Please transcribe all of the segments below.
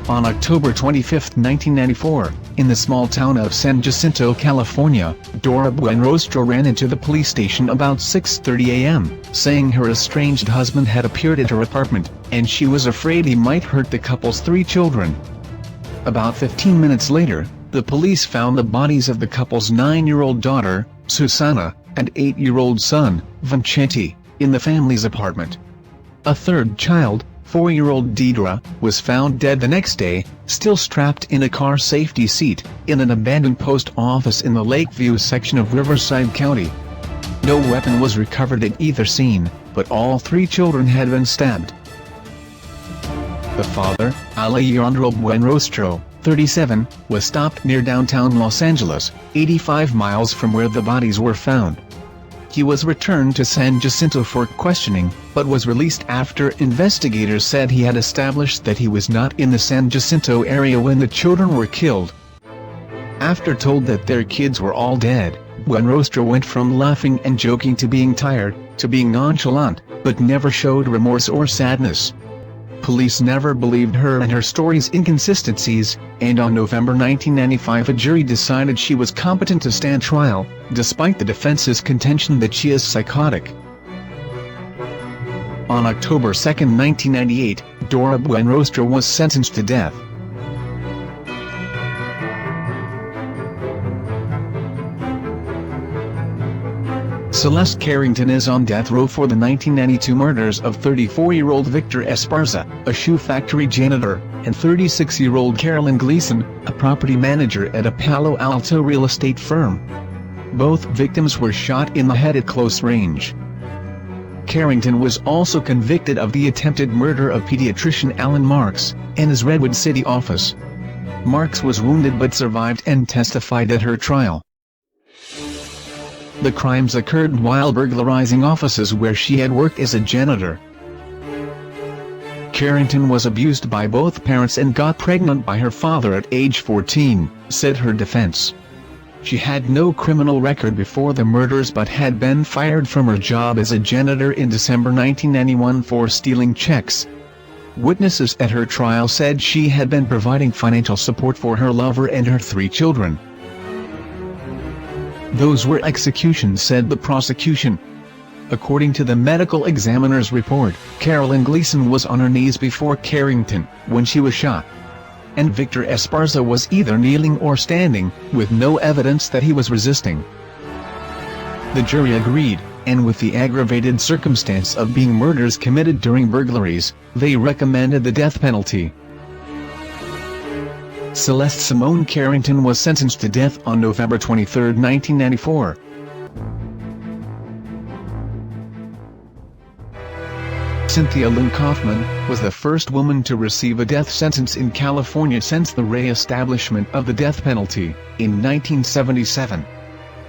On October 25, 1994, in the small town of San Jacinto, California, Dora Buenrostro ran into the police station about 6:30 a.m., saying her estranged husband had appeared at her apartment, and she was afraid he might hurt the couple's 3 children. About 15 minutes later, the police found the bodies of the couple's 9-year-old daughter, Susana, and 8-year-old son, Vincenti, in the family's apartment. A third child, 4-year-old Deidra, was found dead the next day, still strapped in a car safety seat, in an abandoned post office in the Lakeview section of Riverside County. No weapon was recovered at either scene, but all 3 children had been stabbed. The father, Alejandro Buenrostro, 37, was stopped near downtown Los Angeles, 85 miles from where the bodies were found. He was returned to San Jacinto for questioning, but was released after investigators said he had established that he was not in the San Jacinto area when the children were killed. After told that their kids were all dead, Buenrostro went from laughing and joking to being tired, to being nonchalant, but never showed remorse or sadness. Police never believed her and her story's inconsistencies, and on November 1995 a jury decided she was competent to stand trial, despite the defense's contention that she is psychotic. On October 2, 1998, Dora Buenrostro was sentenced to death. Celeste Carrington is on death row for the 1992 murders of 34-year-old Victor Esparza, a shoe factory janitor, and 36-year-old Kerry Lyn, a property manager at a Palo Alto real estate firm. Both victims were shot in the head at close range. Carrington was also convicted of the attempted murder of pediatrician Alan Marks, in his Redwood City office. Marks was wounded but survived and testified at her trial. The crimes occurred while burglarizing offices where she had worked as a janitor. Carrington was abused by both parents and got pregnant by her father at age 14, said her defense. She had no criminal record before the murders but had been fired from her job as a janitor in December 1991 for stealing checks. Witnesses at her trial said she had been providing financial support for her lover and her 3 children. Those were executions, said the prosecution. According to the medical examiner's report, Kerry Lyn Dalton was on her knees before Carrington when she was shot. And Victor Esparza was either kneeling or standing, with no evidence that he was resisting. The jury agreed, and with the aggravated circumstance of being murders committed during burglaries, they recommended the death penalty. Celeste Simone Carrington was sentenced to death on November 23, 1994. Cynthia Coffman was the first woman to receive a death sentence in California since the re-establishment of the death penalty, in 1977.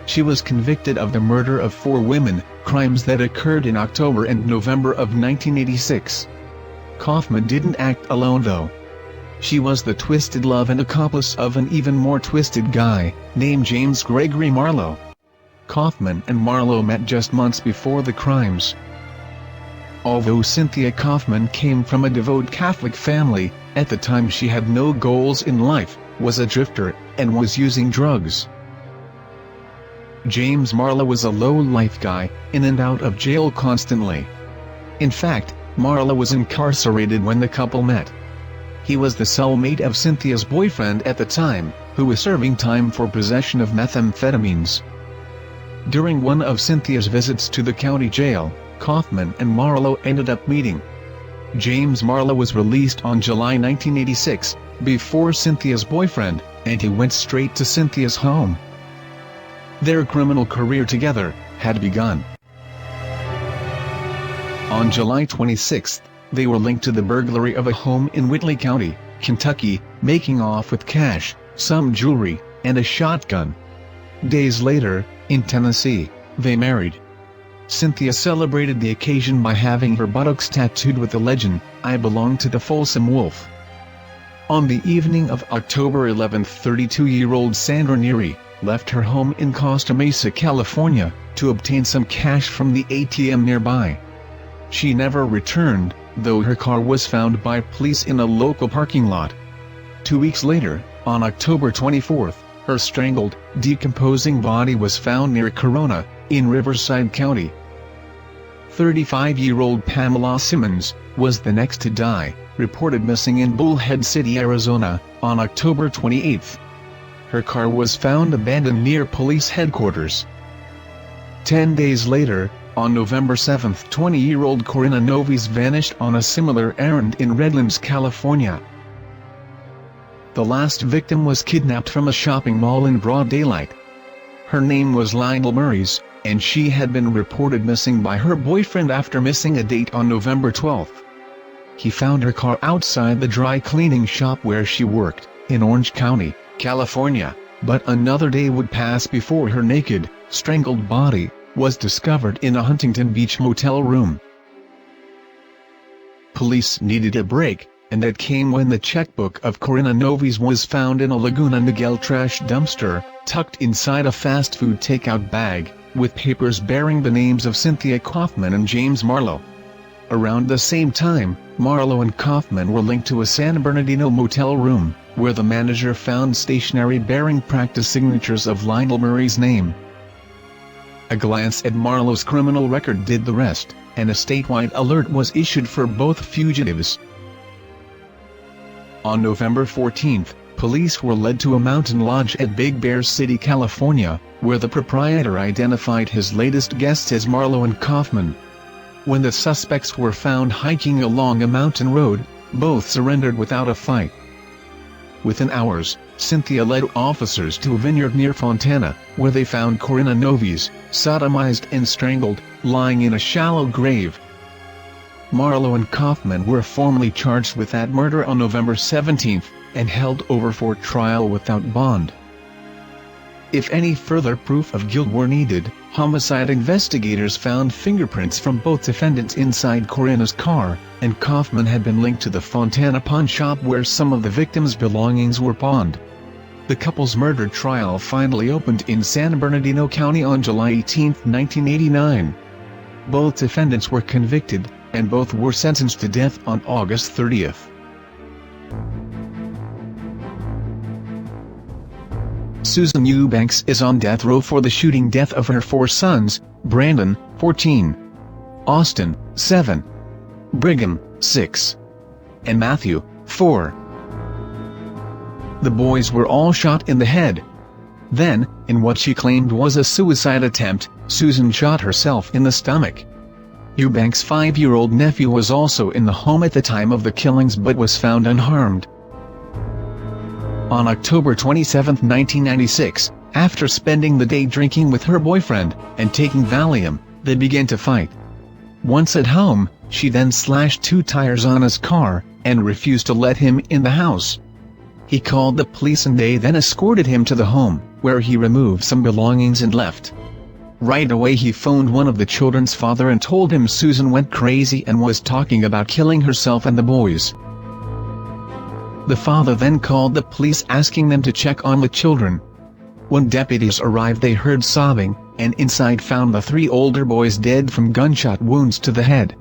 She was convicted of the murder of 4 women, crimes that occurred in October and November of 1986. Coffman didn't act alone though. She was the twisted love and accomplice of an even more twisted guy, named James Gregory Marlowe. Coffman and Marlowe met just months before the crimes. Although Cynthia Coffman came from a devout Catholic family, at the time she had no goals in life, was a drifter, and was using drugs. James Marlowe was a low-life guy, in and out of jail constantly. In fact, Marlowe was incarcerated when the couple met. He was the cellmate of Cynthia's boyfriend at the time, who was serving time for possession of methamphetamines. During one of Cynthia's visits to the county jail, Coffman and Marlowe ended up meeting. James Marlowe was released on July 1986, before Cynthia's boyfriend, and he went straight to Cynthia's home. Their criminal career together had begun. On July 26, they were linked to the burglary of a home in Whitley County, Kentucky, making off with cash, some jewelry, and a shotgun. Days later, in Tennessee, they married. Cynthia celebrated the occasion by having her buttocks tattooed with the legend, "I belong to the Folsom Wolf." On the evening of October 11, 32-year-old Sandra Neary left her home in Costa Mesa, California, to obtain some cash from the ATM nearby. She never returned, though her car was found by police in a local parking lot. 2 weeks later, on October 24, her strangled, decomposing body was found near Corona, in Riverside County. 35-year-old Pamela Simmons was the next to die, reported missing in Bullhead City, Arizona, on October 28. Her car was found abandoned near police headquarters. 10 days later, on November 7, 20-year-old Corinna Novies vanished on a similar errand in Redlands, California. The last victim was kidnapped from a shopping mall in broad daylight. Her name was Lynel Murray's, and she had been reported missing by her boyfriend after missing a date on November 12. He found her car outside the dry cleaning shop where she worked, in Orange County, California, but another day would pass before her naked, strangled body was discovered in a Huntington Beach motel room. Police needed a break, and that came when the checkbook of Corinna Novies was found in a Laguna Niguel trash dumpster, tucked inside a fast food takeout bag, with papers bearing the names of Cynthia Coffman and James Marlowe. Around the same time, Marlowe and Coffman were linked to a San Bernardino motel room, where the manager found stationery bearing practice signatures of Lynel Murray's name. A glance at Marlowe's criminal record did the rest, and a statewide alert was issued for both fugitives. On November 14, police were led to a mountain lodge at Big Bear City, California, where the proprietor identified his latest guests as Marlowe and Coffman. When the suspects were found hiking along a mountain road, both surrendered without a fight. Within hours, Cynthia led officers to a vineyard near Fontana, where they found Corinna Novies, sodomized and strangled, lying in a shallow grave. Marlowe and Coffman were formally charged with that murder on November 17, and held over for trial without bond. If any further proof of guilt were needed, homicide investigators found fingerprints from both defendants inside Corinna's car, and Coffman had been linked to the Fontana pawn shop where some of the victims' belongings were pawned. The couple's murder trial finally opened in San Bernardino County on July 18, 1989. Both defendants were convicted, and both were sentenced to death on August 30. Susan Eubanks is on death row for the shooting death of her 4 sons, Brandon, 14, Austin, 7, Brigham, 6, and Matthew, 4. The boys were all shot in the head. Then, in what she claimed was a suicide attempt, Susan shot herself in the stomach. Eubanks' 5-year-old nephew was also in the home at the time of the killings but was found unharmed. On October 27, 1996, after spending the day drinking with her boyfriend, and taking Valium, they began to fight. Once at home, she then slashed 2 tires on his car, and refused to let him in the house. He called the police and they then escorted him to the home, where he removed some belongings and left. Right away he phoned one of the children's father and told him Susan went crazy and was talking about killing herself and the boys. The father then called the police asking them to check on the children. When deputies arrived they heard sobbing, and inside found the 3 older boys dead from gunshot wounds to the head.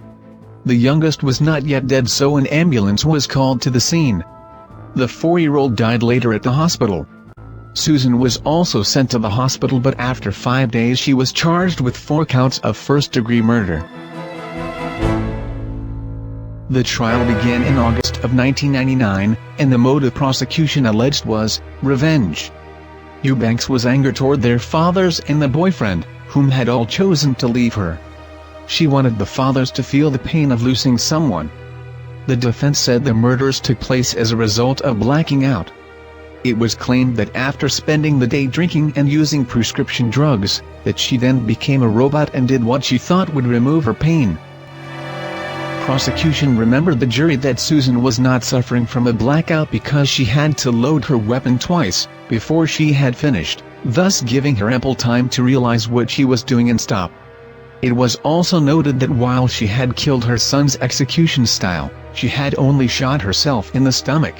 The youngest was not yet dead, so an ambulance was called to the scene. The 4-year-old died later at the hospital. Susan was also sent to the hospital, but after 5 days she was charged with 4 counts of first-degree murder. The trial began in August of 1999, and the motive prosecution alleged was revenge. Eubanks was anger toward their fathers and the boyfriend, whom had all chosen to leave her. She wanted the fathers to feel the pain of losing someone. The defense said the murders took place as a result of blacking out. It was claimed that after spending the day drinking and using prescription drugs, that she then became a robot and did what she thought would remove her pain. Prosecution remembered the jury that Susan was not suffering from a blackout because she had to load her weapon twice before she had finished, thus giving her ample time to realize what she was doing and stop. It was also noted that while she had killed her son's execution style, she had only shot herself in the stomach.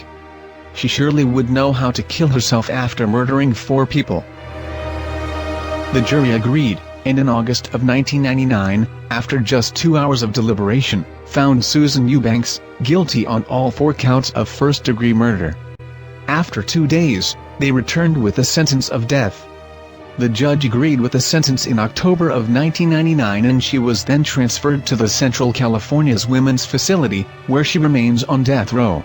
She surely would know how to kill herself after murdering 4 people. The jury agreed, and in August of 1999, after just 2 hours of deliberation, found Susan Eubanks guilty on all 4 counts of first-degree murder. After 2 days, they returned with a sentence of death. The judge agreed with the sentence in October of 1999, and she was then transferred to the Central California's Women's Facility, where she remains on death row.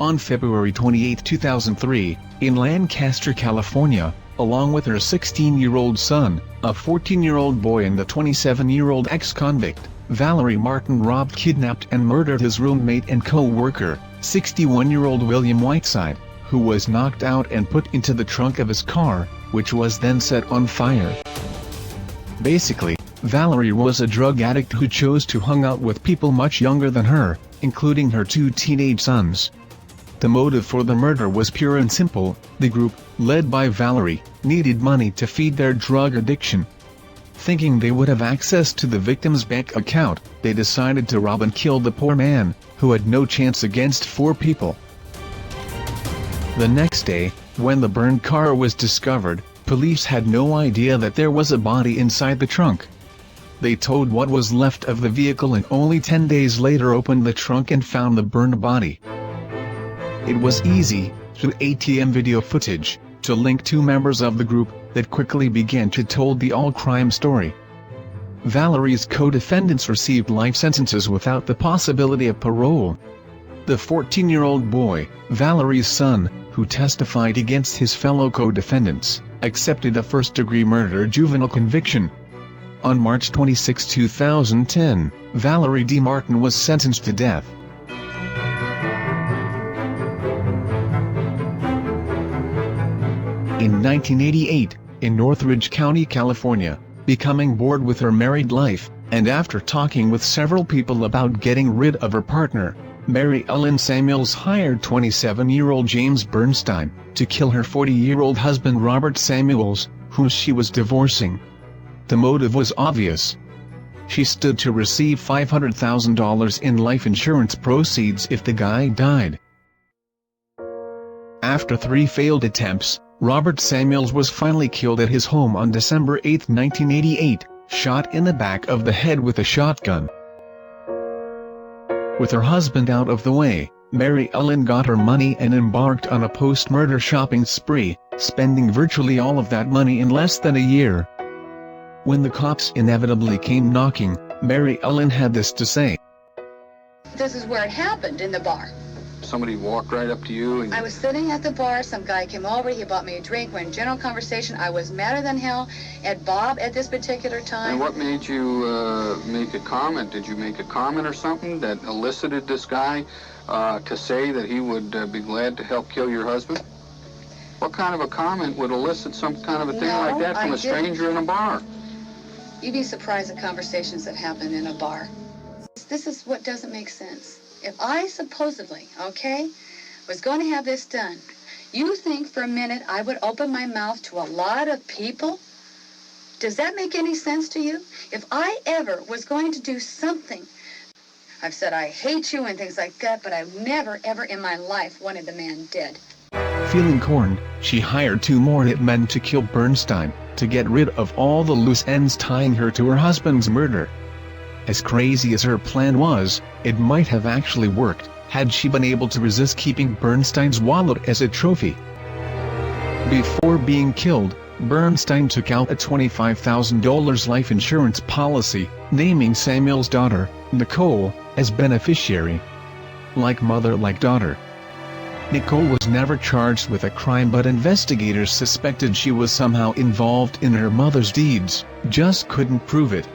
On February 28, 2003, in Lancaster, California, along with her 16-year-old son, a 14-year-old boy and a 27-year-old ex-convict, Valerie Martin robbed, kidnapped and murdered his roommate and co-worker, 61-year-old William Whiteside, who was knocked out and put into the trunk of his car, which was then set on fire. Basically, Valerie was a drug addict who chose to hang out with people much younger than her, including her 2 teenage sons. The motive for the murder was pure and simple: the group, led by Valerie, needed money to feed their drug addiction. Thinking they would have access to the victim's bank account, they decided to rob and kill the poor man, who had no chance against 4 people. The next day, when the burned car was discovered, police had no idea that there was a body inside the trunk. They towed what was left of the vehicle and only 10 days later opened the trunk and found the burned body. It was easy, through ATM video footage, to link 2 members of the group that quickly began to tell the all-crime story. Valerie's co-defendants received life sentences without the possibility of parole. The 14-year-old boy, Valerie's son, who testified against his fellow co-defendants, accepted a first-degree murder juvenile conviction. On March 26, 2010, Valerie D. Martin was sentenced to death. In 1988, in Northridge County, California, becoming bored with her married life, and after talking with several people about getting rid of her partner, Mary Ellen Samuels hired 27-year-old James Bernstein to kill her 40-year-old husband Robert Samuels, whom she was divorcing. The motive was obvious. She stood to receive $500,000 in life insurance proceeds if the guy died. After 3 failed attempts, Robert Samuels was finally killed at his home on December 8, 1988, shot in the back of the head with a shotgun. With her husband out of the way, Mary Ellen got her money and embarked on a post-murder shopping spree, spending virtually all of that money in less than a year. When the cops inevitably came knocking, Mary Ellen had this to say. This is where it happened, in the bar. Somebody walked right up to you and... I was sitting at the bar, some guy came over, he bought me a drink, we're in general conversation. I was madder than hell at Bob at this particular time. And what made you make a comment? Did you make a comment or something that elicited this guy to say that he would be glad to help kill your husband? What kind of a comment would elicit some kind of a thing like that from a stranger in a bar? You'd be surprised at conversations that happen in a bar. This is what doesn't make sense. If I supposedly, was going to have this done, you think for a minute I would open my mouth to a lot of people? Does that make any sense to you? If I ever was going to do something, I've said I hate you and things like that, but I've never ever in my life wanted the man dead. Feeling cornered, she hired 2 more hitmen to kill Bernstein, to get rid of all the loose ends tying her to her husband's murder. As crazy as her plan was, it might have actually worked, had she been able to resist keeping Bernstein's wallet as a trophy. Before being killed, Bernstein took out a $25,000 life insurance policy, naming Samuel's daughter, Nicole, as beneficiary. Like mother like daughter. Nicole was never charged with a crime, but investigators suspected she was somehow involved in her mother's deeds, just couldn't prove it.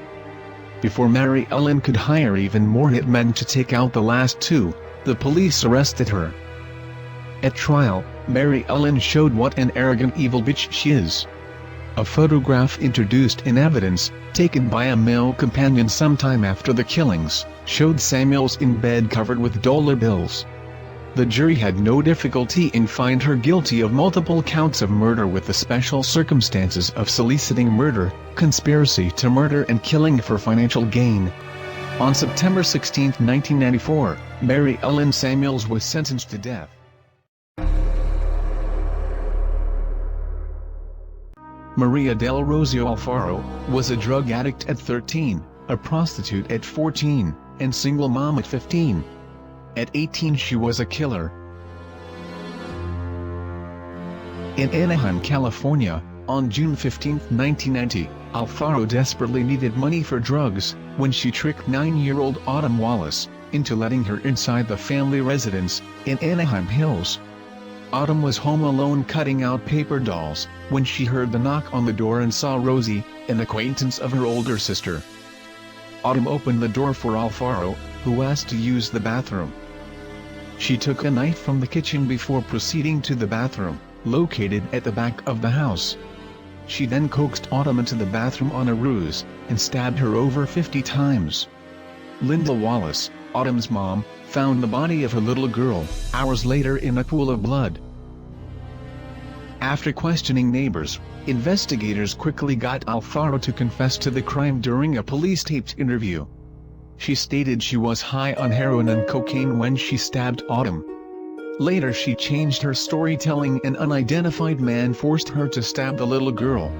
Before Mary Ellen could hire even more hitmen to take out the last 2, the police arrested her. At trial, Mary Ellen showed what an arrogant evil bitch she is. A photograph introduced in evidence, taken by a male companion sometime after the killings, showed Samuels in bed covered with dollar bills. The jury had no difficulty in finding her guilty of multiple counts of murder with the special circumstances of soliciting murder, conspiracy to murder and killing for financial gain. On September 16, 1994, Mary Ellen Samuels was sentenced to death. Maria del Rosario Alfaro was a drug addict at 13, a prostitute at 14, and single mom at 15. At 18 she was a killer. In Anaheim, California, on June 15, 1990, Alfaro desperately needed money for drugs, when she tricked 9-year-old Autumn Wallace into letting her inside the family residence in Anaheim Hills. Autumn was home alone cutting out paper dolls, when she heard the knock on the door and saw Rosie, an acquaintance of her older sister. Autumn opened the door for Alfaro, who asked to use the bathroom. She took a knife from the kitchen before proceeding to the bathroom, located at the back of the house. She then coaxed Autumn into the bathroom on a ruse, and stabbed her over 50 times. Linda Wallace, Autumn's mom, found the body of her little girl, hours later in a pool of blood. After questioning neighbors, investigators quickly got Alfaro to confess to the crime during a police-taped interview. She stated she was high on heroin and cocaine when she stabbed Autumn. Later she changed her story, telling an unidentified man forced her to stab the little girl.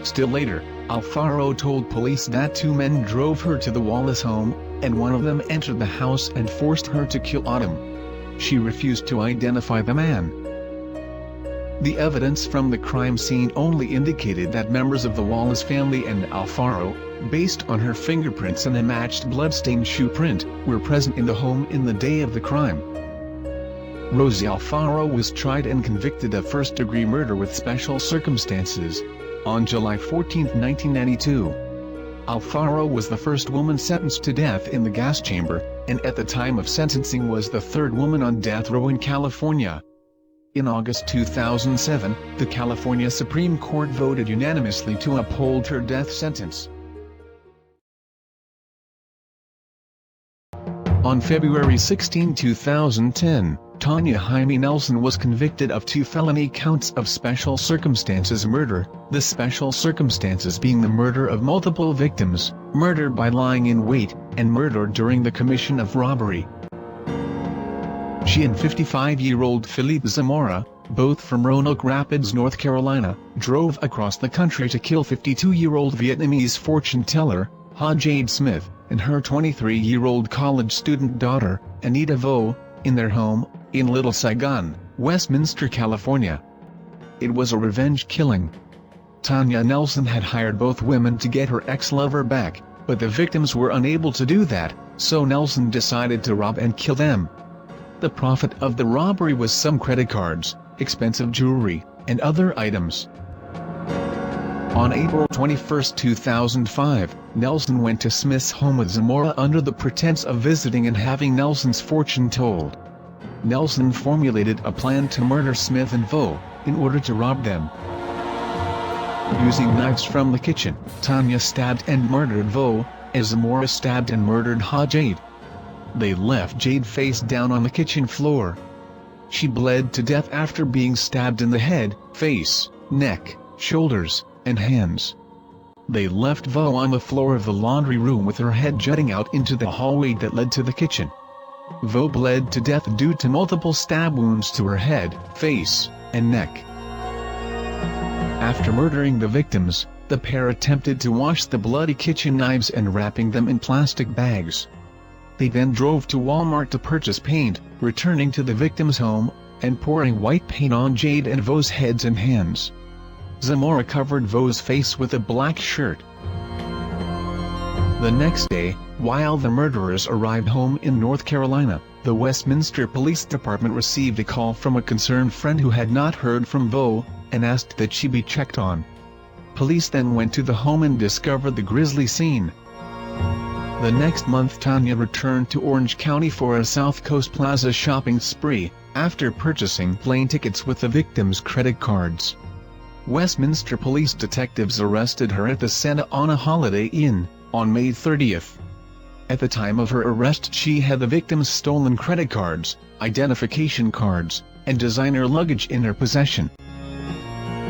Still later, Alfaro told police that 2 men drove her to the Wallace home, and one of them entered the house and forced her to kill Autumn. She refused to identify the man. The evidence from the crime scene only indicated that members of the Wallace family and Alfaro, based on her fingerprints and a matched bloodstained shoe print, were present in the home in the day of the crime. Rosie Alfaro was tried and convicted of first-degree murder with special circumstances on July 14, 1992. Alfaro was the first woman sentenced to death in the gas chamber, and at the time of sentencing was the 3rd woman on death row in California. In August 2007, the California Supreme Court voted unanimously to uphold her death sentence. On February 16, 2010, Tanya Nelson was convicted of 2 felony counts of special circumstances murder, the special circumstances being the murder of multiple victims, murder by lying in wait, and murder during the commission of robbery. She and 55-year-old Philippe Zamora, both from Roanoke Rapids, North Carolina, drove across the country to kill 52-year-old Vietnamese fortune teller, Ha Jade Smith, and her 23-year-old college student daughter, Anita Vo, in their home, in Little Saigon, Westminster, California. It was a revenge killing. Tanya Nelson had hired both women to get her ex-lover back, but the victims were unable to do that, so Nelson decided to rob and kill them. The profit of the robbery was some credit cards, expensive jewelry, and other items. On April 21, 2005, Nelson went to Smith's home with Zamora under the pretense of visiting and having Nelson's fortune told. Nelson formulated a plan to murder Smith and Vo, in order to rob them. Using knives from the kitchen, Tanya stabbed and murdered Vo, as Zamora stabbed and murdered Ha Jade. They left Jade face down on the kitchen floor. She bled to death after being stabbed in the head, face, neck, shoulders, and hands. They left Vo on the floor of the laundry room with her head jutting out into the hallway that led to the kitchen. Vo bled to death due to multiple stab wounds to her head, face, and neck. After murdering the victims, the pair attempted to wash the bloody kitchen knives and wrapping them in plastic bags. They then drove to Walmart to purchase paint, returning to the victim's home, and pouring white paint on Jade and Vo's heads and hands. Zamora covered Vo's face with a black shirt. The next day, while the murderers arrived home in North Carolina, the Westminster Police Department received a call from a concerned friend who had not heard from Vo, and asked that she be checked on. Police then went to the home and discovered the grisly scene. The next month Tanya returned to Orange County for a South Coast Plaza shopping spree, after purchasing plane tickets with the victims' credit cards. Westminster police detectives arrested her at the Santa Ana Holiday Inn, on May 30th. At the time of her arrest she had the victims' stolen credit cards, identification cards, and designer luggage in her possession.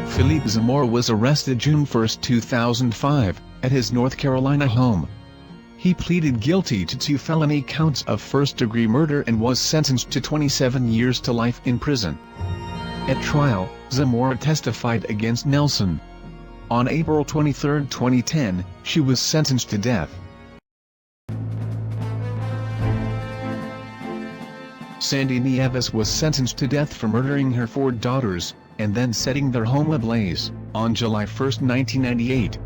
Philippe Zamora was arrested June 1, 2005, at his North Carolina home. He pleaded guilty to 2 felony counts of first-degree murder and was sentenced to 27 years to life in prison. At trial, Zamora testified against Nelson. On April 23, 2010, she was sentenced to death. Sandi Nieves was sentenced to death for murdering her 4 daughters, and then setting their home ablaze, on July 1, 1998.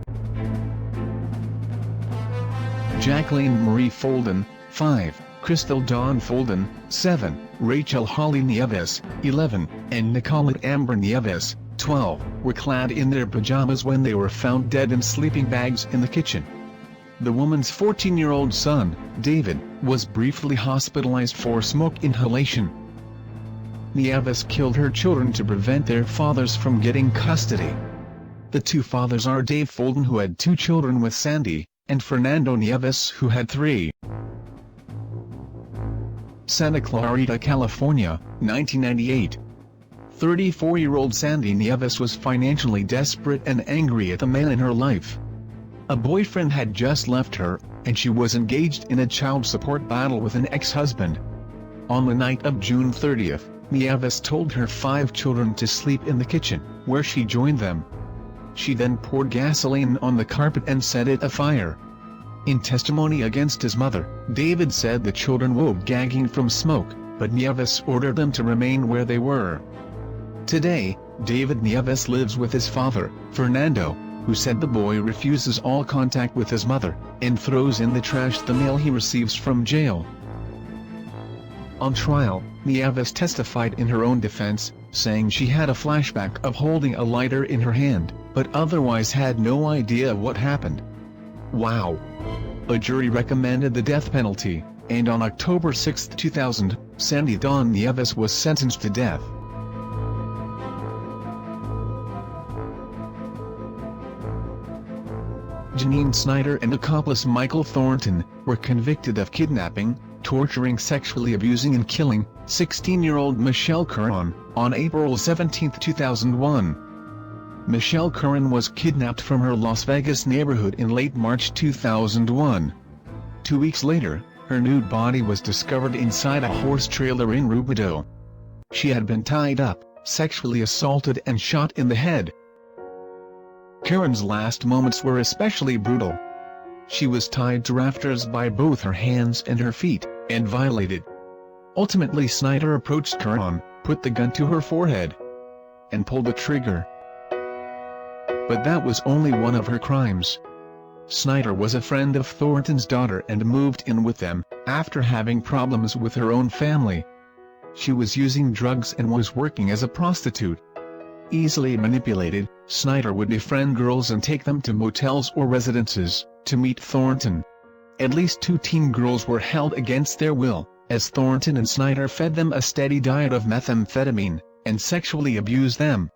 Jacqueline Marie Folden, 5, Crystal Dawn Folden, 7, Rachel Holly Nieves, 11, and Nicolette Amber Nieves, 12, were clad in their pajamas when they were found dead in sleeping bags in the kitchen. The woman's 14-year-old son, David, was briefly hospitalized for smoke inhalation. Nieves killed her children to prevent their fathers from getting custody. The 2 fathers are Dave Folden, who had 2 children with Sandi, and Fernando Nieves, who had 3. Santa Clarita, California, 1998. 34-year-old Sandi Nieves was financially desperate and angry at the man in her life. A boyfriend had just left her, and she was engaged in a child support battle with an ex-husband. On the night of June 30th, Nieves told her 5 children to sleep in the kitchen, where she joined them. She then poured gasoline on the carpet and set it afire. In testimony against his mother, David said the children woke gagging from smoke, but Nieves ordered them to remain where they were. Today, David Nieves lives with his father, Fernando, who said the boy refuses all contact with his mother, and throws in the trash the mail he receives from jail. On trial, Nieves testified in her own defense, saying she had a flashback of holding a lighter in her hand, but otherwise had no idea what happened. Wow! A jury recommended the death penalty, and on October 6, 2000, Sandi Dawn Nieves was sentenced to death. Janeen Snyder and accomplice Michael Thornton were convicted of kidnapping, torturing, sexually abusing and killing 16-year-old Michelle Curran on April 17, 2001. Michelle Curran was kidnapped from her Las Vegas neighborhood in late March 2001. 2 weeks later, her nude body was discovered inside a horse trailer in Rubidoux. She had been tied up, sexually assaulted and shot in the head. Curran's last moments were especially brutal. She was tied to rafters by both her hands and her feet, and violated. Ultimately, Snyder approached Curran, put the gun to her forehead, and pulled the trigger. But that was only one of her crimes. Snyder was a friend of Thornton's daughter and moved in with them, after having problems with her own family. She was using drugs and was working as a prostitute. Easily manipulated, Snyder would befriend girls and take them to motels or residences, to meet Thornton. At least 2 teen girls were held against their will, as Thornton and Snyder fed them a steady diet of methamphetamine, and sexually abused them.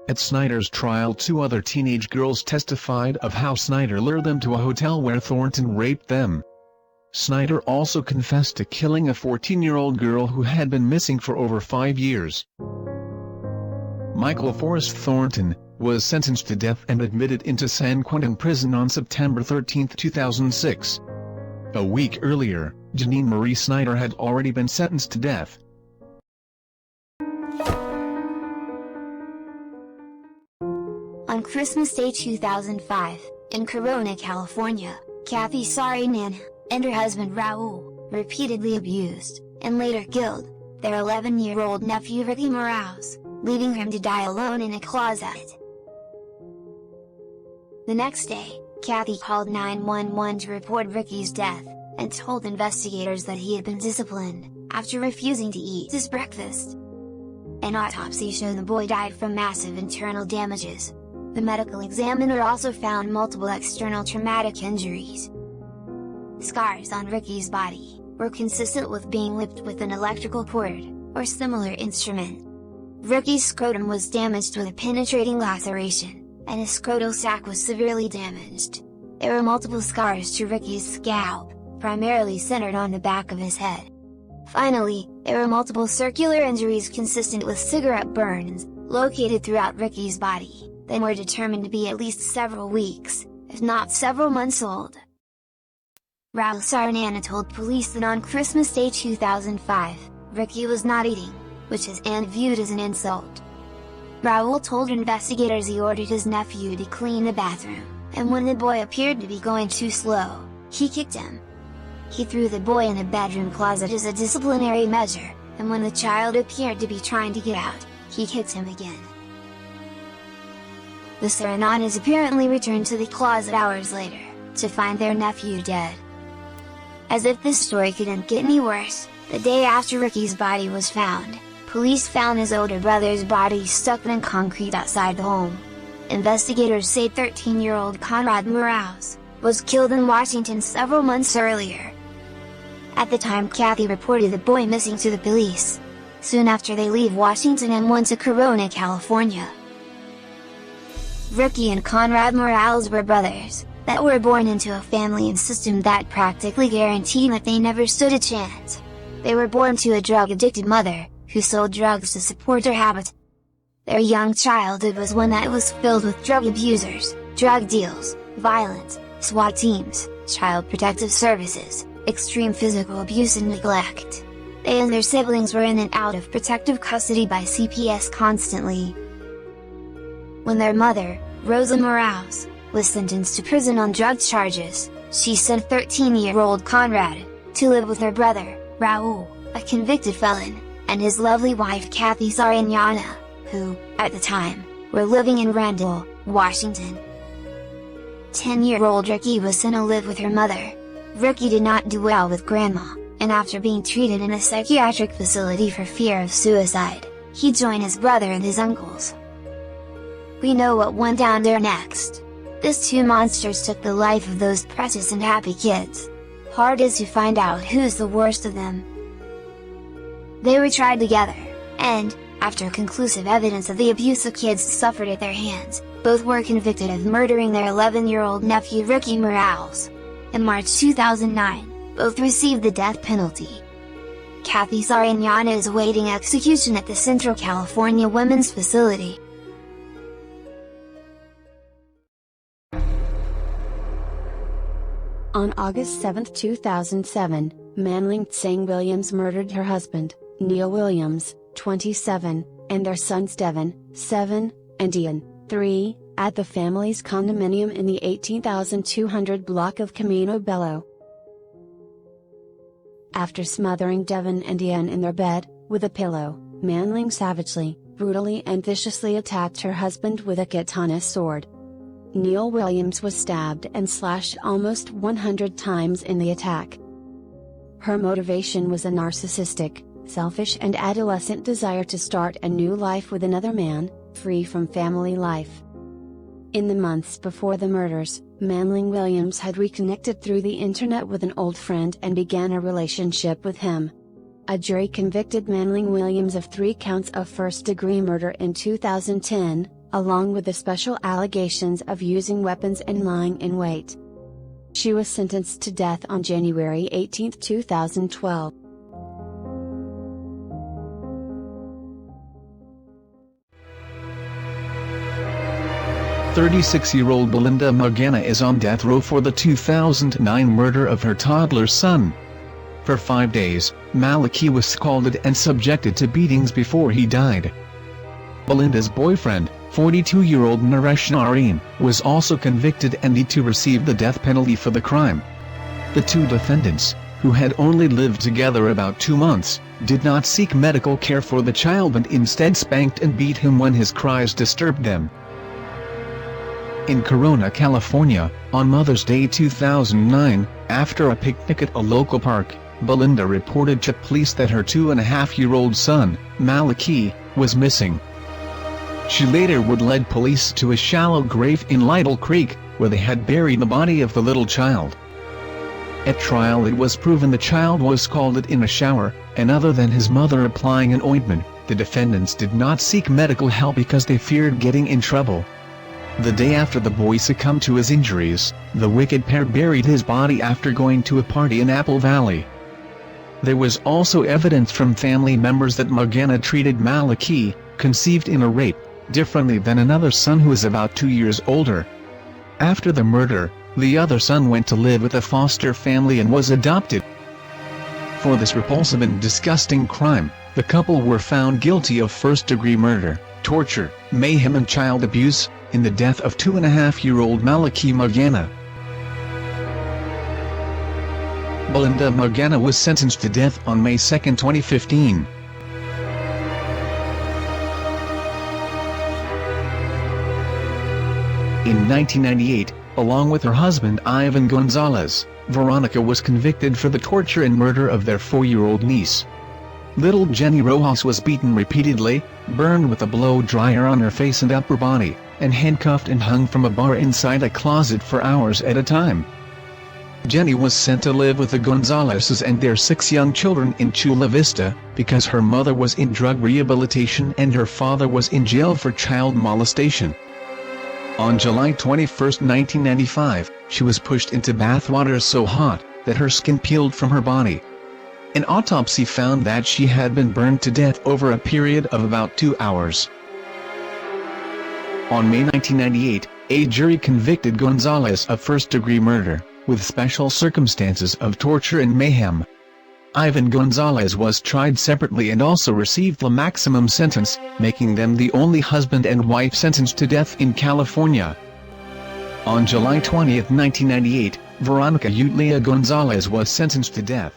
At Snyder's trial, 2 other teenage girls testified of how Snyder lured them to a hotel where Thornton raped them. Snyder also confessed to killing a 14-year-old girl who had been missing for over 5 years. Michael Forrest Thornton was sentenced to death and admitted into San Quentin prison on September 13, 2006. A week earlier, Janeen Marie Snyder had already been sentenced to death. On Christmas Day 2005, in Corona, California, Kathy Sarainan and her husband Raul repeatedly abused, and later killed, their 11-year-old nephew Ricky Morales, leaving him to die alone in a closet. The next day, Kathy called 911 to report Ricky's death, and told investigators that he had been disciplined, after refusing to eat his breakfast. An autopsy showed the boy died from massive internal damages. The medical examiner also found multiple external traumatic injuries. Scars on Ricky's body were consistent with being whipped with an electrical cord, or similar instrument. Ricky's scrotum was damaged with a penetrating laceration, and his scrotal sac was severely damaged. There were multiple scars to Ricky's scalp, primarily centered on the back of his head. Finally, there were multiple circular injuries consistent with cigarette burns, located throughout Ricky's body, that were determined to be at least several weeks, if not several months old. Raul Sarainan told police that on Christmas Day 2005, Ricky was not eating, which his aunt viewed as an insult. Raul told investigators he ordered his nephew to clean the bathroom, and when the boy appeared to be going too slow, he kicked him. He threw the boy in a bedroom closet as a disciplinary measure, and when the child appeared to be trying to get out, he kicked him again. The Serranos apparently returned to the closet hours later, to find their nephew dead. As if this story couldn't get any worse, the day after Ricky's body was found, police found his older brother's body stuck in concrete outside the home. Investigators say 13-year-old Conrad Morales was killed in Washington several months earlier. At the time, Kathy reported the boy missing to the police. Soon after, they leave Washington and went to Corona, California. Ricky and Conrad Morales were brothers, that were born into a family and system that practically guaranteed that they never stood a chance. They were born to a drug-addicted mother, who sold drugs to support her habit. Their young childhood was one that was filled with drug abusers, drug deals, violence, SWAT teams, child protective services, extreme physical abuse and neglect. They and their siblings were in and out of protective custody by CPS constantly. When their mother, Rosa Morales, was sentenced to prison on drug charges, she sent 13-year-old Conrad to live with her brother, Raul, a convicted felon, and his lovely wife Kathy Sariñana, who, at the time, were living in Randall, Washington. 10-year-old Ricky was sent to live with her mother. Ricky did not do well with Grandma, and after being treated in a psychiatric facility for fear of suicide, he joined his brother and his uncles. We know what went down there next. These two monsters took the life of those precious and happy kids. Hard is to find out who's the worst of them. They were tried together, and, after conclusive evidence of the abuse the kids suffered at their hands, both were convicted of murdering their 11-year-old nephew Ricky Morales. In March 2009, both received the death penalty. Kathy Sariñana is awaiting execution at the Central California Women's Facility. On August 7, 2007, Manling Williams murdered her husband, Neil Williams, 27, and their sons Devin, 7, and Ian, 3, at the family's condominium in the 18,200 block of Camino Bello. After smothering Devin and Ian in their bed, with a pillow, Manling savagely, brutally and viciously attacked her husband with a katana sword. Neil Williams was stabbed and slashed almost 100 times in the attack. Her motivation was a narcissistic, selfish and adolescent desire to start a new life with another man, free from family life. In the months before the murders, Manling Williams had reconnected through the internet with an old friend and began a relationship with him. A jury convicted Manling Williams of 3 counts of first-degree murder in 2010, along with the special allegations of using weapons and lying in wait. She was sentenced to death on January 18, 2012. "36-year-old Belinda Magana is on death row for the 2009 murder of her toddler son. For 5 days, Maliki was scalded and subjected to beatings before he died. Belinda's boyfriend, 42-year-old Naresh Nareen, was also convicted and need to receive the death penalty for the crime. The two defendants, who had only lived together about 2 months, did not seek medical care for the child and instead spanked and beat him when his cries disturbed them. In Corona, California, on Mother's Day 2009, after a picnic at a local park, Belinda reported to police that her 2.5-year-old son, Maliki, was missing. She later would lead police to a shallow grave in Lytle Creek, where they had buried the body of the little child. At trial, it was proven the child was scalded in a shower, and other than his mother applying an ointment, the defendants did not seek medical help because they feared getting in trouble. The day after the boy succumbed to his injuries, the wicked pair buried his body after going to a party in Apple Valley. There was also evidence from family members that Magana treated Maliki, conceived in a rape, differently than another son who is about 2 years older. After the murder, the other son went to live with a foster family and was adopted. For this repulsive and disgusting crime, the couple were found guilty of first-degree murder, torture, mayhem and child abuse, in the death of 2.5-year-old Maliki Magana. Belinda Magana was sentenced to death on May 2, 2015. In 1998, along with her husband Ivan Gonzalez, Veronica was convicted for the torture and murder of their 4-year-old niece. Little Jenny Rojas was beaten repeatedly, burned with a blow dryer on her face and upper body, and handcuffed and hung from a bar inside a closet for hours at a time. Jenny was sent to live with the Gonzalezes and their 6 young children in Chula Vista, because her mother was in drug rehabilitation and her father was in jail for child molestation. On July 21, 1995, she was pushed into bathwater so hot that her skin peeled from her body. An autopsy found that she had been burned to death over a period of about 2 hours. On May 1998, a jury convicted Gonzalez of first-degree murder, with special circumstances of torture and mayhem. Ivan Gonzalez was tried separately and also received the maximum sentence, making them the only husband and wife sentenced to death in California. On July 20, 1998, Veronica Eulia Gonzalez was sentenced to death.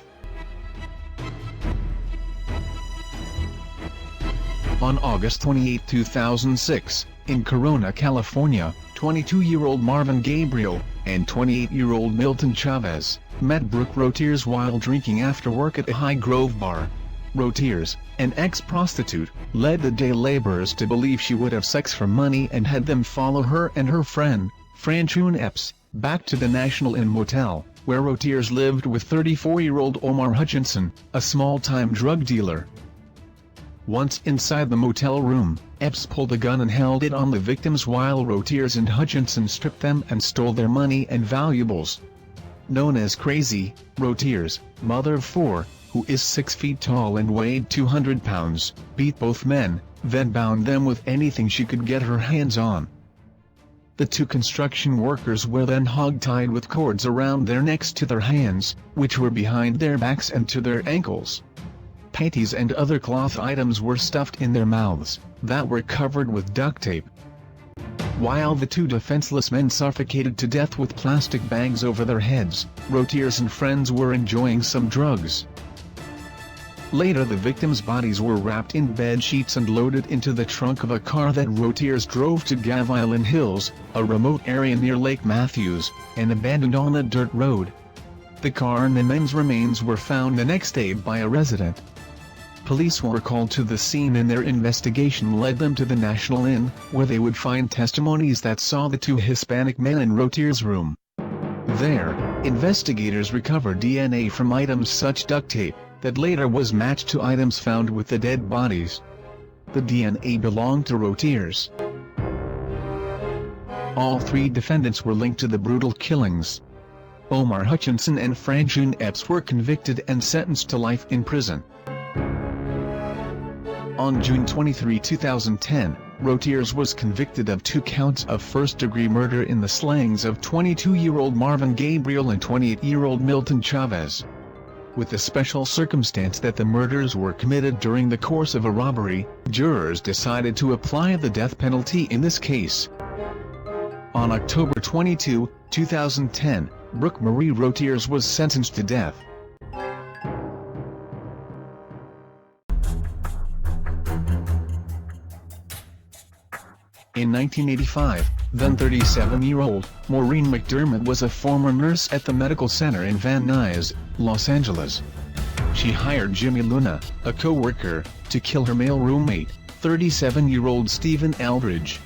On August 28, 2006, in Corona, California, 22-year-old Marvin Gabriel and 28-year-old Milton Chavez met Brooke Rottiers while drinking after work at a High Grove bar. Rottiers, an ex-prostitute, led the day laborers to believe she would have sex for money and had them follow her and her friend, Franchune Epps, back to the National Inn Motel, where Rottiers lived with 34-year-old Omar Hutchinson, a small-time drug dealer. Once inside the motel room, Epps pulled a gun and held it on the victims while Rottiers and Hutchinson stripped them and stole their money and valuables. Known as Crazy, Rottiers, mother of 4, who is 6 feet tall and weighed 200 pounds, beat both men, then bound them with anything she could get her hands on. The 2 construction workers were then hog-tied with cords around their necks to their hands, which were behind their backs and to their ankles. Panties and other cloth items were stuffed in their mouths, that were covered with duct tape. While the 2 defenseless men suffocated to death with plastic bags over their heads, Rottiers and friends were enjoying some drugs. Later the victims' bodies were wrapped in bed sheets and loaded into the trunk of a car that Rottiers drove to Gavilan Hills, a remote area near Lake Matthews, and abandoned on a dirt road. The car and the men's remains were found the next day by a resident. Police were called to the scene and their investigation led them to the National Inn, where they would find testimonies that saw the 2 Hispanic men in Rottiers' room. There, investigators recovered DNA from items such duct tape, that later was matched to items found with the dead bodies. The DNA belonged to Rottiers. All 3 defendants were linked to the brutal killings. Omar Hutchinson and Franchune Epps were convicted and sentenced to life in prison. On June 23, 2010, Rottiers was convicted of 2 counts of first-degree murder in the slayings of 22-year-old Marvin Gabriel and 28-year-old Milton Chavez. With the special circumstance that the murders were committed during the course of a robbery, jurors decided to apply the death penalty in this case. On October 22, 2010, Brooke Marie Rottiers was sentenced to death. In 1985, then 37-year-old, Maureen McDermott was a former nurse at the medical center in Van Nuys, Los Angeles. She hired Jimmy Luna, a co-worker, to kill her male roommate, 37-year-old Stephen Eldridge.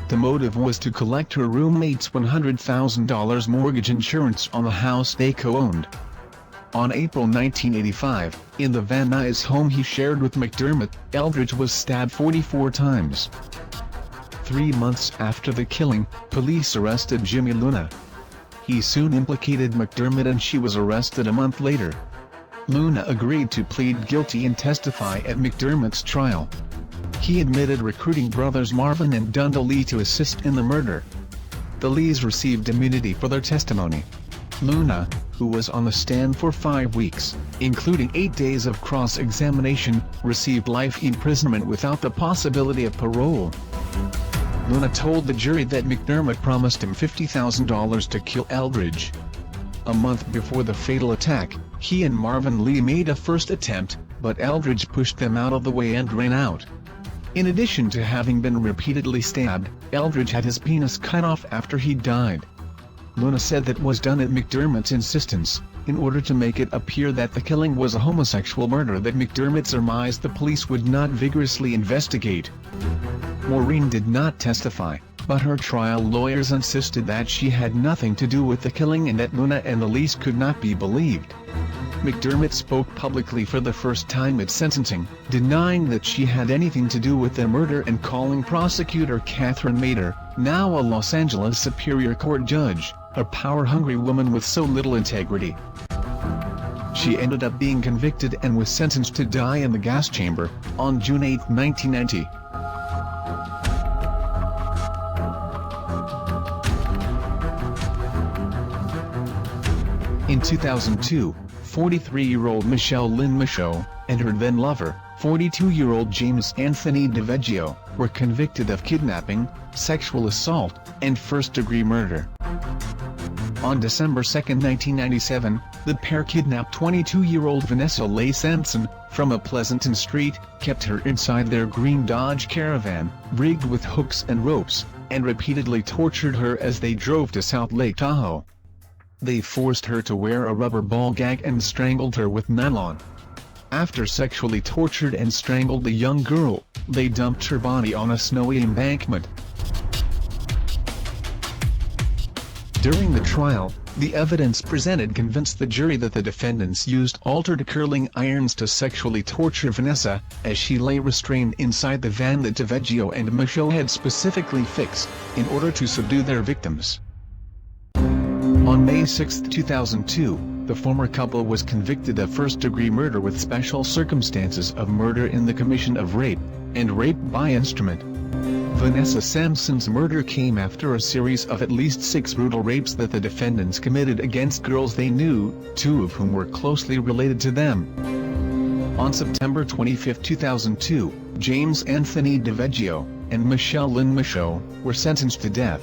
The motive was to collect her roommate's $100,000 mortgage insurance on the house they co-owned. On April 1985, in the Van Nuys home he shared with McDermott, Eldridge was stabbed 44 times. 3 months after the killing, police arrested Jimmy Luna. He soon implicated McDermott and she was arrested a month later. Luna agreed to plead guilty and testify at McDermott's trial. He admitted recruiting brothers Marvin and Dunda Lee to assist in the murder. The Lees received immunity for their testimony. Luna, who was on the stand for 5 weeks, including 8 days of cross-examination, received life imprisonment without the possibility of parole. Luna told the jury that McDermott promised him $50,000 to kill Eldridge. A month before the fatal attack, he and Marvin Lee made a first attempt, but Eldridge pushed them out of the way and ran out. In addition to having been repeatedly stabbed, Eldridge had his penis cut off after he died. Luna said that was done at McDermott's insistence, in order to make it appear that the killing was a homosexual murder that McDermott surmised the police would not vigorously investigate. Maureen did not testify, but her trial lawyers insisted that she had nothing to do with the killing and that Luna and Elise could not be believed. McDermott spoke publicly for the first time at sentencing, denying that she had anything to do with the murder and calling prosecutor Catherine Mader, now a Los Angeles Superior Court judge, a power-hungry woman with so little integrity. She ended up being convicted and was sentenced to die in the gas chamber, on June 8, 1990. In 2002, 43-year-old Michelle Lyn Michaud, and her then-lover, 42-year-old James Anthony DiVeggio, were convicted of kidnapping, sexual assault, and first-degree murder. On December 2, 1997, the pair kidnapped 22-year-old Vanessa Leigh Sampson, from a Pleasanton Street, kept her inside their green Dodge Caravan, rigged with hooks and ropes, and repeatedly tortured her as they drove to South Lake Tahoe. They forced her to wear a rubber ball gag and strangled her with nylon. After sexually tortured and strangled the young girl, they dumped her body on a snowy embankment. During the trial, the evidence presented convinced the jury that the defendants used altered curling irons to sexually torture Vanessa, as she lay restrained inside the van that DiVeggio and Michaud had specifically fixed, in order to subdue their victims. On May 6, 2002, the former couple was convicted of first-degree murder with special circumstances of murder in the commission of rape, and rape by instrument. Vanessa Sampson's murder came after a series of at least 6 brutal rapes that the defendants committed against girls they knew, 2 of whom were closely related to them. On September 25, 2002, James Anthony DiVeggio and Michelle Lyn Michaud were sentenced to death.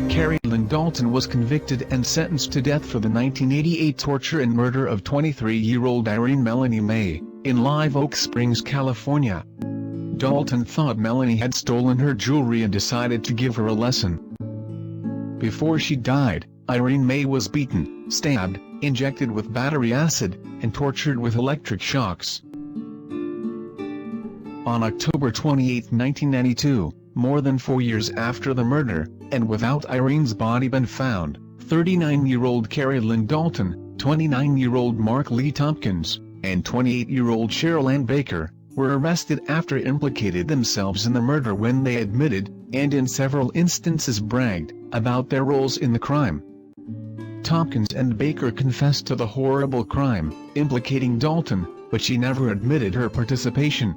Kerry Lyn Dalton was convicted and sentenced to death for the 1988 torture and murder of 23-year-old Irene Melanie May, in Live Oak Springs, California. Dalton thought Melanie had stolen her jewelry and decided to give her a lesson. Before she died, Irene May was beaten, stabbed, injected with battery acid, and tortured with electric shocks. On October 28, 1992, more than 4 years after the murder, and without Irene's body been found, 39-year-old Kerry Lyn Dalton, 29-year-old Mark Lee Tompkins, and 28-year-old Cheryl Ann Baker, were arrested after implicated themselves in the murder when they admitted, and in several instances bragged, about their roles in the crime. Tompkins and Baker confessed to the horrible crime, implicating Dalton, but she never admitted her participation.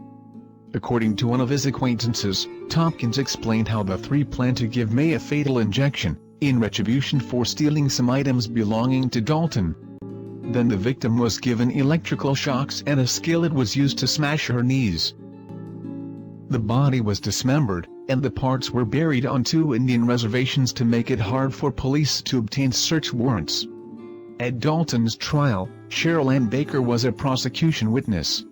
According to one of his acquaintances, Tompkins explained how the three planned to give May a fatal injection, in retribution for stealing some items belonging to Dalton. Then the victim was given electrical shocks and a skillet was used to smash her knees. The body was dismembered, and the parts were buried on 2 Indian reservations to make it hard for police to obtain search warrants. At Dalton's trial, Cheryl Ann Baker was a prosecution witness.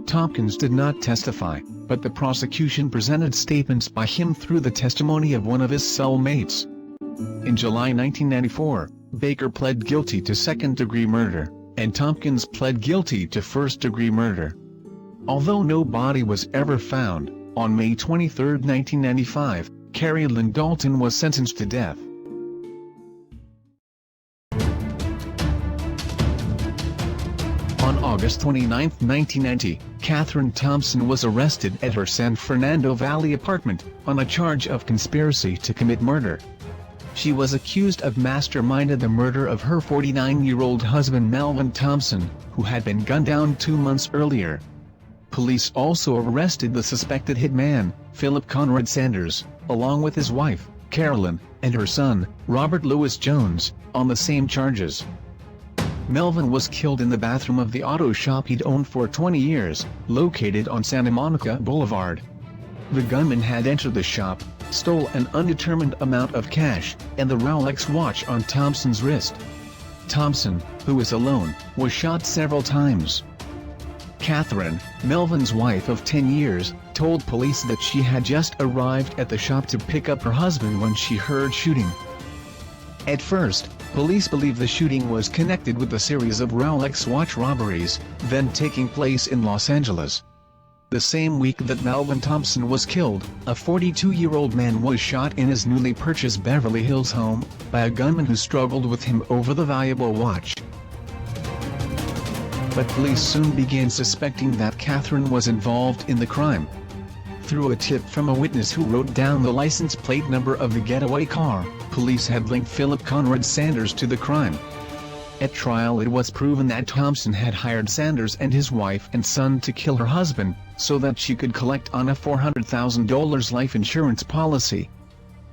Tompkins did not testify, but the prosecution presented statements by him through the testimony of one of his cellmates. In July 1994, Baker pled guilty to second-degree murder, and Tompkins pled guilty to first-degree murder. Although no body was ever found, on May 23, 1995, Kerry Lyn Dalton was sentenced to death. On August 29, 1990, Catherine Thompson was arrested at her San Fernando Valley apartment, on a charge of conspiracy to commit murder. She was accused of masterminding the murder of her 49-year-old husband Melvin Thompson, who had been gunned down 2 months earlier. Police also arrested the suspected hitman, Philip Conrad Sanders, along with his wife, Carolyn, and her son, Robert Louis Jones, on the same charges. Melvin was killed in the bathroom of the auto shop he'd owned for 20 years, located on Santa Monica Boulevard. The gunman had entered the shop, stole an undetermined amount of cash, and the Rolex watch on Thompson's wrist. Thompson, who was alone, was shot several times. Catherine, Melvin's wife of 10 years, told police that she had just arrived at the shop to pick up her husband when she heard shooting. At first, police believed the shooting was connected with the series of Rolex watch robberies, then taking place in Los Angeles. The same week that Melvin Thompson was killed, a 42-year-old man was shot in his newly purchased Beverly Hills home, by a gunman who struggled with him over the valuable watch. But police soon began suspecting that Catherine was involved in the crime. Through a tip from a witness who wrote down the license plate number of the getaway car, police had linked Philip Conrad Sanders to the crime. At trial it was proven that Thompson had hired Sanders and his wife and son to kill her husband, so that she could collect on a $400,000 life insurance policy.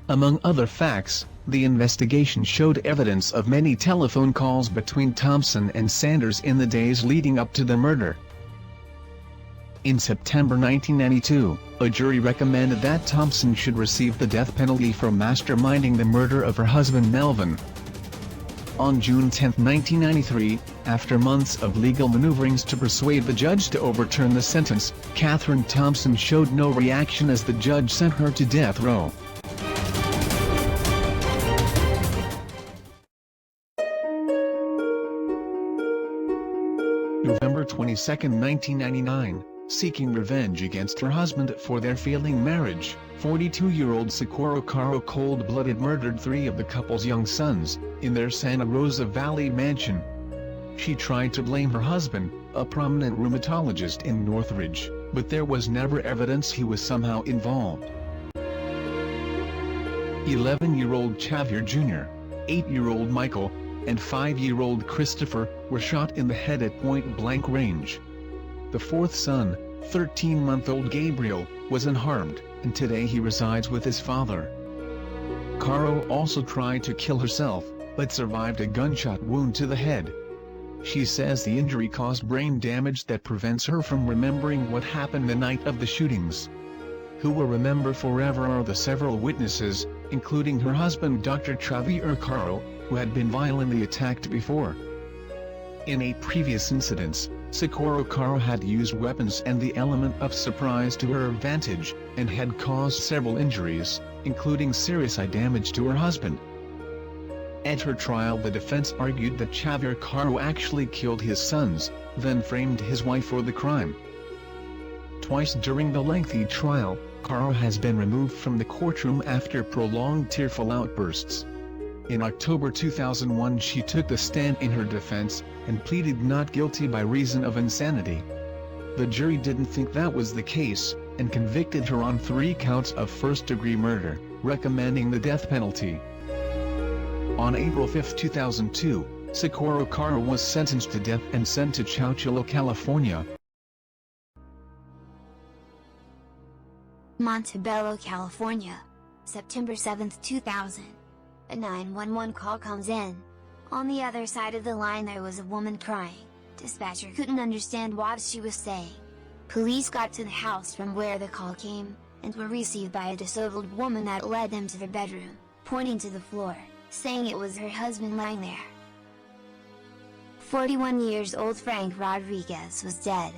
Among other facts, the investigation showed evidence of many telephone calls between Thompson and Sanders in the days leading up to the murder. In September 1992, a jury recommended that Thompson should receive the death penalty for masterminding the murder of her husband Melvin. On June 10, 1993, after months of legal maneuverings to persuade the judge to overturn the sentence, Catherine Thompson showed no reaction as the judge sent her to death row. November 22, 1999, seeking revenge against her husband for their failing marriage, 42-year-old Socorro Caro cold-blooded murdered 3 of the couple's young sons, in their Santa Rosa Valley mansion. She tried to blame her husband, a prominent rheumatologist in Northridge, but there was never evidence he was somehow involved. 11-year-old Xavier Jr., 8-year-old Michael, and 5-year-old Christopher were shot in the head at point-blank range. The 4th son, 13-month-old Gabriel, was unharmed, and today he resides with his father. Caro also tried to kill herself, but survived a gunshot wound to the head. She says the injury caused brain damage that prevents her from remembering what happened the night of the shootings. Who will remember forever are the several witnesses, including her husband Dr. Xavier Caro, who had been violently attacked before. In 8 previous incidents, Socorro Caro had used weapons and the element of surprise to her advantage, and had caused several injuries, including serious eye damage to her husband. At her trial, the defense argued that Xavier Caro actually killed his sons, then framed his wife for the crime. Twice during the lengthy trial, Caro has been removed from the courtroom after prolonged tearful outbursts. In October 2001 she took the stand in her defense, and pleaded not guilty by reason of insanity. The jury didn't think that was the case, and convicted her on 3 counts of first-degree murder, recommending the death penalty. On April 5, 2002, Socorro Caro was sentenced to death and sent to Chowchilla, California. Montebello, California, September 7, 2000. A 911 call comes in. On the other side of the line there was a woman crying. Dispatcher couldn't understand what she was saying. Police got to the house from where the call came, and were received by a disabled woman that led them to their bedroom, pointing to the floor, saying it was her husband lying there. 41 years old Frank Rodriguez was dead.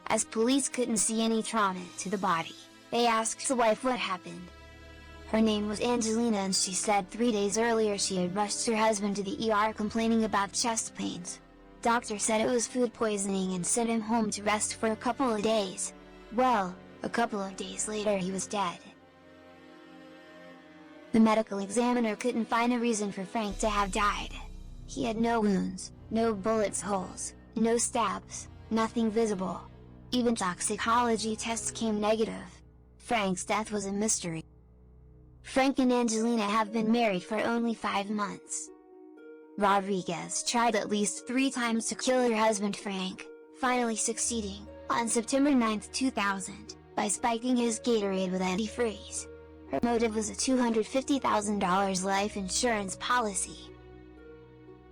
As police couldn't see any trauma to the body, they asked the wife what happened. Her name was Angelina, and she said 3 days earlier she had rushed her husband to the ER complaining about chest pains. Doctor said it was food poisoning and sent him home to rest for a couple of days. Well, a couple of days later he was dead. The medical examiner couldn't find a reason for Frank to have died. He had no wounds, no bullet holes, no stabs, nothing visible. Even toxicology tests came negative. Frank's death was a mystery. Frank and Angelina have been married for only 5 months. Rodriguez tried at least 3 times to kill her husband Frank, finally succeeding, on September 9, 2000, by spiking his Gatorade with antifreeze. Her motive was a $250,000 life insurance policy.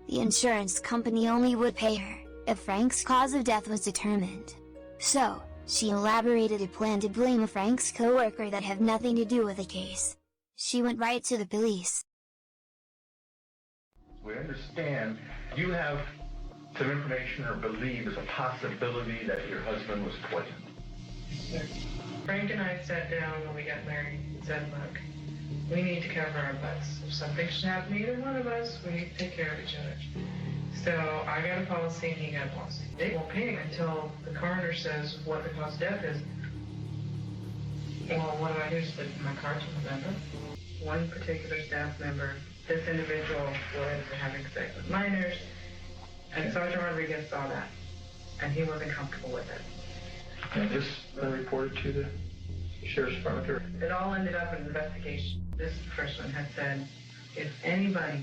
The insurance company only would pay her if Frank's cause of death was determined. So, She elaborated a plan to blame Frank's co-worker that had nothing to do with the case. She went right to the police. We understand you have some information or believe there's a possibility that your husband was poisoned. Frank and I sat down when we got married and said, look, we need to cover our butts. If something should happen to either one of us, we need to take care of each other. So I got a policy and he got a policy. They won't pay until the coroner says what the cause of death is. Well, what do I do? Just my card to the member. One particular staff member, this individual was having sex with minors, and Sergeant Rodriguez saw that, and he wasn't comfortable with it. And this been reported to the sheriff's department? It all ended up in an investigation. This person had said, if anybody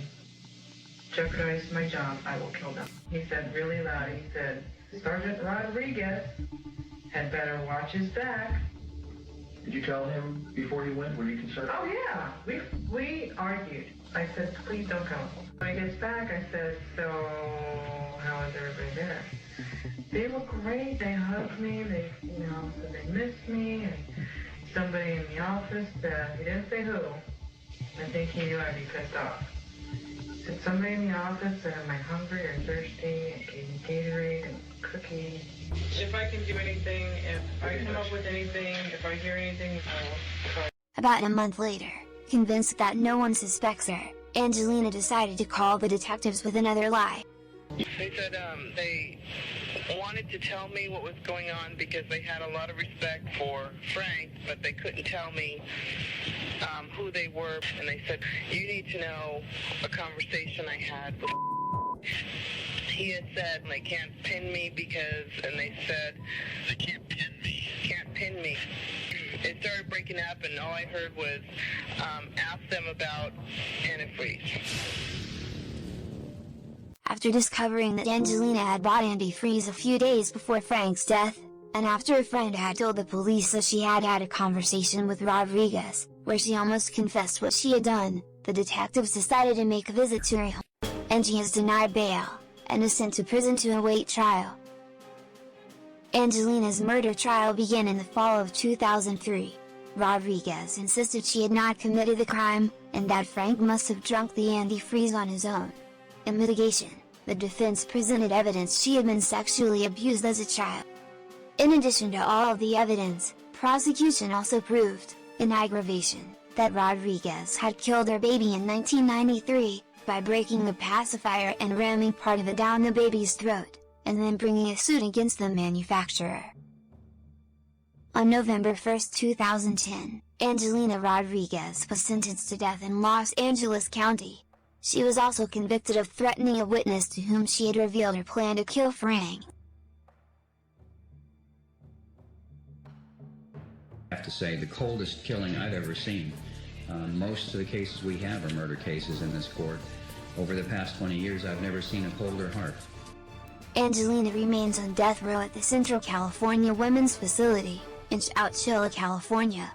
jeopardizes my job, I will kill them. He said really loud, he said, Sergeant Rodriguez had better watch his back. Did you tell him before you went? Were you concerned? Oh yeah, we argued. I said, please don't go. When he gets back, I said, so how is everybody there? They were great. They hugged me. They, said they missed me. And somebody in the office, he didn't say who. I think he knew I'd be pissed off. Said somebody in the office said, am I hungry or thirsty? And gave me Gatorade and cookies. If I can do anything, if I come up with anything, if I hear anything, I will try. About a month later, convinced that no one suspects her, Angelina decided to call the detectives with another lie. They said they wanted to tell me what was going on because they had a lot of respect for Frank, but they couldn't tell me who they were. And they said, you need to know a conversation I had with he had said they can't pin me because, and they said, they can't pin me. Can't pin me. It started breaking up and all I heard was, ask them about antifreeze. After discovering that Angelina had bought antifreeze a few days before Frank's death, and after a friend had told the police that she had had a conversation with Rodriguez, where she almost confessed what she had done, the detectives decided to make a visit to her home. Angie is denied bail, and is sent to prison to await trial. Angelina's murder trial began in the fall of 2003. Rodriguez insisted she had not committed the crime, and that Frank must have drunk the antifreeze on his own. In mitigation, the defense presented evidence she had been sexually abused as a child. In addition to all of the evidence, prosecution also proved, in aggravation, that Rodriguez had killed her baby in 1993, by breaking the pacifier and ramming part of it down the baby's throat, and then bringing a suit against the manufacturer. On November 1, 2010, Angelina Rodriguez was sentenced to death in Los Angeles County. She was also convicted of threatening a witness to whom she had revealed her plan to kill Frank. I have to say, the coldest killing I've ever seen. Most of the cases we have are murder cases in this court. Over the past 20 years, I've never seen a colder heart. Angelina remains on death row at the Central California Women's Facility, in Chowchilla, California.